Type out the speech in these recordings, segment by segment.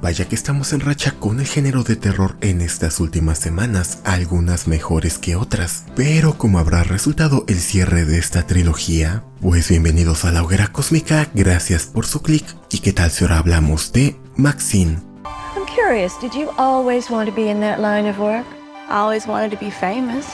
Vaya que estamos en racha con el género de terror en estas últimas semanas, algunas mejores que otras. Pero como habrá resultado el cierre de esta trilogía, pues bienvenidos a la hoguera cósmica, gracias por su clic. ¿Y qué tal si ahora hablamos de Maxine? I'm curious, did you always want to be in that line of work? I always wanted to be famous.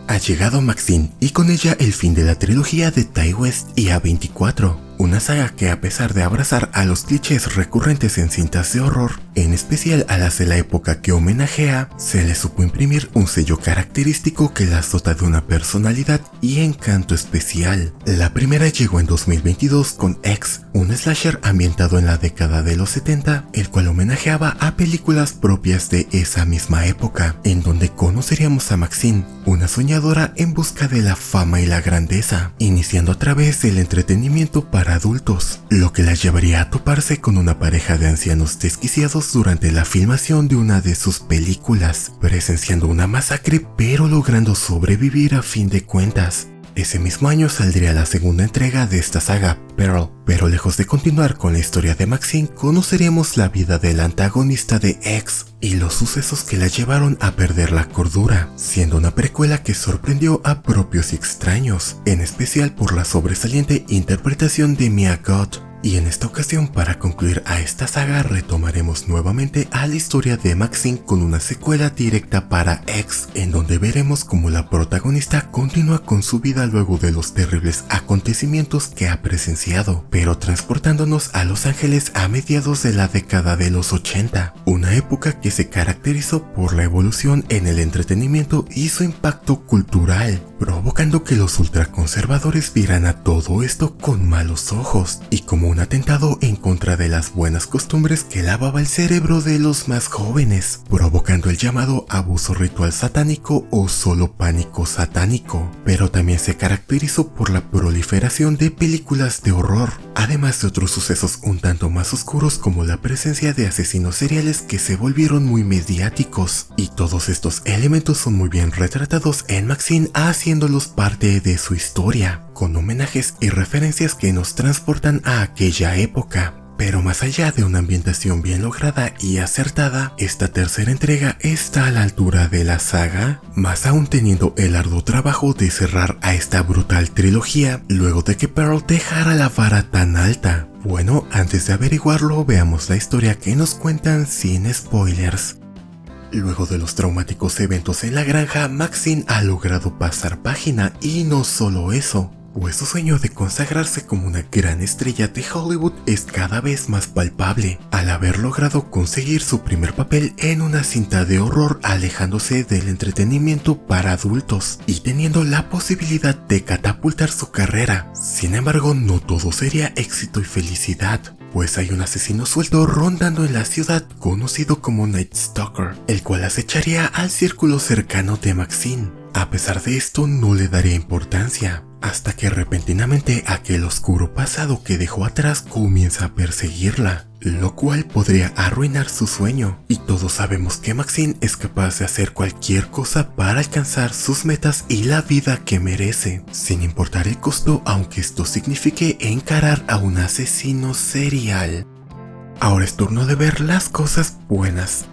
Ha llegado Maxine y con ella el fin de la trilogía de Ti West y A24, una saga que a pesar de abrazar a los clichés recurrentes en cintas de horror, en especial a las de la época que homenajea, se le supo imprimir un sello característico que las dota de una personalidad y encanto especial. La primera llegó en 2022 con X, un slasher ambientado en la década de los 70, el cual homenajeaba a películas propias de esa misma época, en donde conoceríamos a Maxine, una soñadora en busca de la fama y la grandeza, iniciando a través del entretenimiento para adultos, lo que la llevaría a toparse con una pareja de ancianos desquiciados durante la filmación de una de sus películas, presenciando una masacre pero logrando sobrevivir a fin de cuentas. Ese mismo año saldría la segunda entrega de esta saga, Pearl, pero lejos de continuar con la historia de Maxine, conoceríamos la vida del antagonista de X y los sucesos que la llevaron a perder la cordura, siendo una precuela que sorprendió a propios y extraños, en especial por la sobresaliente interpretación de Mia Goth. Y en esta ocasión, para concluir a esta saga, retomaremos nuevamente a la historia de Maxine con una secuela directa para X, en donde veremos cómo la protagonista continúa con su vida luego de los terribles acontecimientos que ha presenciado, pero transportándonos a Los Ángeles a mediados de la década de los 80, una época que se caracterizó por la evolución en el entretenimiento y su impacto cultural, provocando que los ultraconservadores vieran a todo esto con malos ojos y como un atentado en contra de las buenas costumbres que lavaba el cerebro de los más jóvenes, provocando el llamado abuso ritual satánico o solo pánico satánico. Pero también se caracterizó por la proliferación de películas de horror, además de otros sucesos un tanto más oscuros como la presencia de asesinos seriales que se volvieron muy mediáticos, y todos estos elementos son muy bien retratados en Maxine, haciéndolos parte de su historia, con homenajes y referencias que nos transportan a aquella época. Pero más allá de una ambientación bien lograda y acertada, esta tercera entrega está a la altura de la saga, más aún teniendo el arduo trabajo de cerrar a esta brutal trilogía luego de que Pearl dejara la vara tan alta. Bueno, antes de averiguarlo, veamos la historia que nos cuentan sin spoilers. Luego de los traumáticos eventos en la granja, Maxine ha logrado pasar página y no solo eso, pues su sueño de consagrarse como una gran estrella de Hollywood es cada vez más palpable, al haber logrado conseguir su primer papel en una cinta de horror alejándose del entretenimiento para adultos y teniendo la posibilidad de catapultar su carrera. Sin embargo, no todo sería éxito y felicidad, pues hay un asesino suelto rondando en la ciudad conocido como Night Stalker, el cual acecharía al círculo cercano de Maxine. A pesar de esto, no le daría importancia, hasta que repentinamente aquel oscuro pasado que dejó atrás comienza a perseguirla, lo cual podría arruinar su sueño, y todos sabemos que Maxine es capaz de hacer cualquier cosa para alcanzar sus metas y la vida que merece, sin importar el costo, aunque esto signifique encarar a un asesino serial. Ahora es turno de ver las cosas buenas.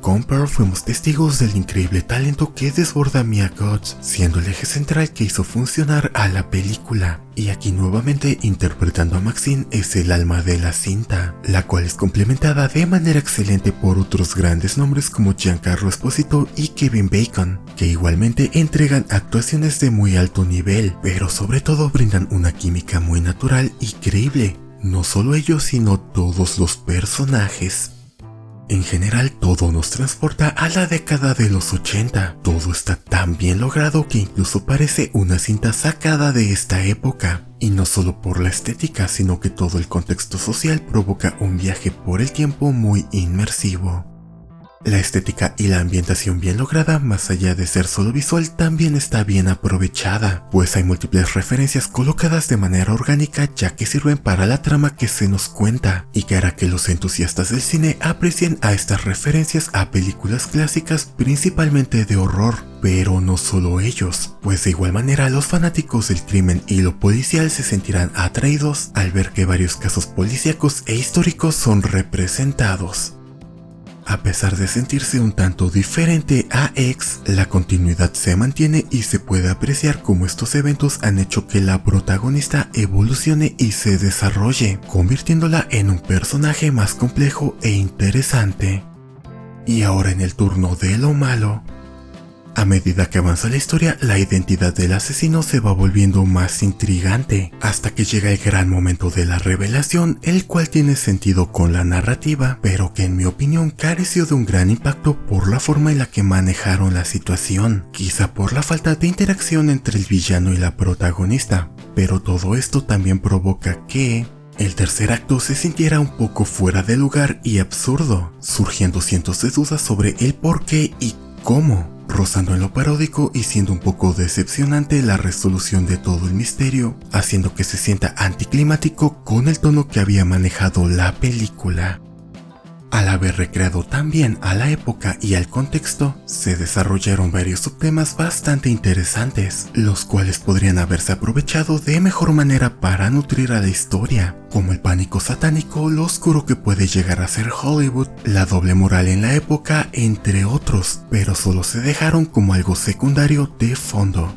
Con Pearl fuimos testigos del increíble talento que desborda Mia Goth, siendo el eje central que hizo funcionar a la película. Y aquí nuevamente interpretando a Maxine es el alma de la cinta, la cual es complementada de manera excelente por otros grandes nombres como Giancarlo Esposito y Kevin Bacon, que igualmente entregan actuaciones de muy alto nivel, pero sobre todo brindan una química muy natural y creíble. No solo ellos, sino todos los personajes. En general, todo nos transporta a la década de los 80. Todo está tan bien logrado que incluso parece una cinta sacada de esta época. Y no solo por la estética, sino que todo el contexto social provoca un viaje por el tiempo muy inmersivo. La estética y la ambientación bien lograda, más allá de ser solo visual, también está bien aprovechada, pues hay múltiples referencias colocadas de manera orgánica ya que sirven para la trama que se nos cuenta, y que hará que los entusiastas del cine aprecien a estas referencias a películas clásicas principalmente de horror. Pero no solo ellos, pues de igual manera los fanáticos del crimen y lo policial se sentirán atraídos al ver que varios casos policíacos e históricos son representados. A pesar de sentirse un tanto diferente a X, la continuidad se mantiene y se puede apreciar cómo estos eventos han hecho que la protagonista evolucione y se desarrolle, convirtiéndola en un personaje más complejo e interesante. Y ahora en el turno de lo malo. A medida que avanza la historia, la identidad del asesino se va volviendo más intrigante, hasta que llega el gran momento de la revelación, el cual tiene sentido con la narrativa, pero que en mi opinión careció de un gran impacto por la forma en la que manejaron la situación, quizá por la falta de interacción entre el villano y la protagonista, pero todo esto también provoca que el tercer acto se sintiera un poco fuera de lugar y absurdo, surgiendo cientos de dudas sobre el por qué y cómo, rozando en lo paródico y siendo un poco decepcionante la resolución de todo el misterio, haciendo que se sienta anticlimático con el tono que había manejado la película. Al haber recreado tan bien a la época y al contexto, se desarrollaron varios subtemas bastante interesantes, los cuales podrían haberse aprovechado de mejor manera para nutrir a la historia, como el pánico satánico, lo oscuro que puede llegar a ser Hollywood, la doble moral en la época, entre otros, pero solo se dejaron como algo secundario de fondo.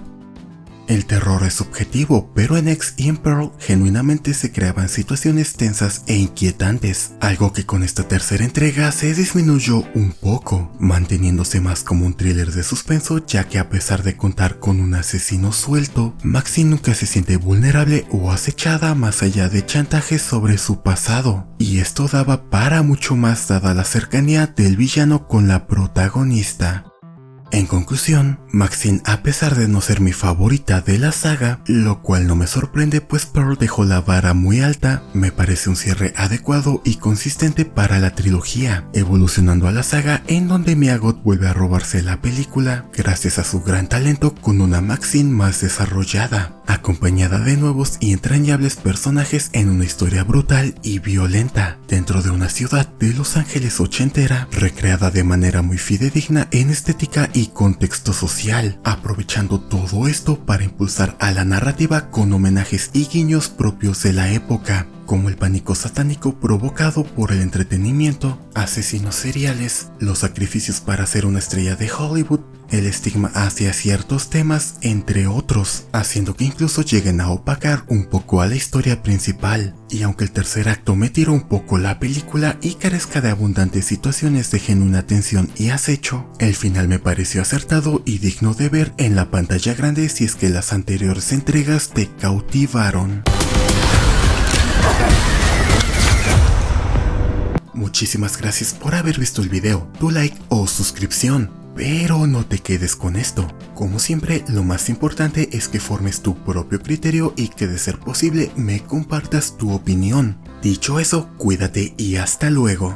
El terror es subjetivo, pero en X y en Pearl genuinamente se creaban situaciones tensas e inquietantes, algo que con esta tercera entrega se disminuyó un poco, manteniéndose más como un thriller de suspenso, ya que a pesar de contar con un asesino suelto, Maxine nunca se siente vulnerable o acechada más allá de chantajes sobre su pasado, y esto daba para mucho más dada la cercanía del villano con la protagonista. En conclusión, Maxine, a pesar de no ser mi favorita de la saga, lo cual no me sorprende pues Pearl dejó la vara muy alta, me parece un cierre adecuado y consistente para la trilogía, evolucionando a la saga en donde Mia Goth vuelve a robarse la película gracias a su gran talento con una Maxine más desarrollada, acompañada de nuevos y entrañables personajes en una historia brutal y violenta, dentro de una ciudad de Los Ángeles ochentera, recreada de manera muy fidedigna en estética y contexto social, aprovechando todo esto para impulsar a la narrativa con homenajes y guiños propios de la época, como el pánico satánico provocado por el entretenimiento, asesinos seriales, los sacrificios para ser una estrella de Hollywood, el estigma hacia ciertos temas, entre otros, haciendo que incluso lleguen a opacar un poco a la historia principal. Y aunque el tercer acto me tiró un poco la película y carezca de abundantes situaciones de genuina tensión y acecho, el final me pareció acertado y digno de ver en la pantalla grande si es que las anteriores entregas te cautivaron. Muchísimas gracias por haber visto el video, tu like o suscripción. Pero no te quedes con esto. Como siempre, lo más importante es que formes tu propio criterio y que de ser posible me compartas tu opinión. Dicho eso, cuídate y hasta luego.